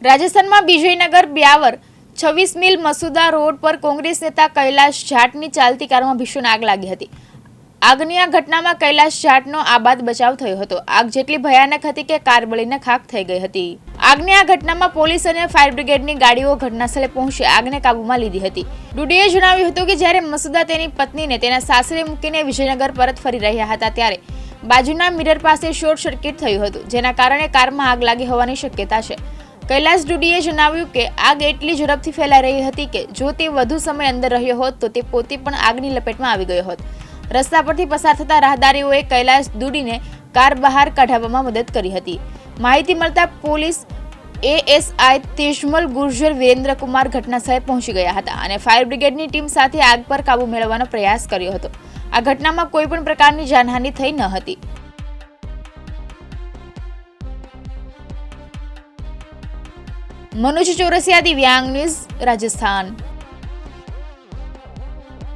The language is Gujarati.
રાજસ્થાનમાં વિજયનગર બ્યાવર 26 મીલ મસુદા રોડ પર કોંગ્રેસ નેતા કૈલાશ જાટની ચાલતી કારમાં ભીષણ આગ લાગી હતી। આગની આ ઘટનામાં કૈલાશ જાટનો આબાદ બચાવ થયો હતો। આગ જેટલી ભયાનક હતી કે કાર બળીને ખાખ થઈ ગઈ હતી। આગની આ ઘટનામાં પોલીસ અને ફાયર બ્રિગેડની ગાડીઓ ઘટનાસ્થળે પહોંચી આગને કાબૂમાં લીધી હતી। ડુડીએ જણાવ્યું હતું કે જ્યારે મસુદા તેની પત્નીને તેના સાસરે મૂકીને વિજયનગર પરત ફરી રહ્યા હતા ત્યારે બાજુના મિરર પાસે શોર્ટ સર્કિટ થયું હતું, જેના કારણે કારમાં આગ લાગી હોવાની શક્યતા છે। કૈલાશ ડુડીએ જણાવ્યું કે આગ એટલી ઝડપથી ફેલાઈ રહી હતી કે જો તે વધુ સમય અંદર રહ્યો હોત તો તે પોતે પણ આગની લપેટમાં આવી ગયો હોત। રસ્તા પરથી પસાર થતા રાહદારીઓએ કૈલાશ ડુડીને કાર બહાર કાઢવામાં મદદ કરી હતી। માહિતી મળતા પોલીસ એએસઆઈ તેજમલ ગુર્જર વિરેન્દ્ર કુમાર ઘટનાસ્થળે પહોંચી ગયા હતા અને ફાયર બ્રિગેડની ટીમ સાથે આગ પર કાબુ મેળવવાનો પ્રયાસ કર્યો હતો। આ ઘટનામાં કોઈ પણ પ્રકારની જાનહાનિ થઈ ન હતી। મનોજ ચોરસિયા, દિવ્યાંગ ન્યૂઝ, રાજસ્થાન।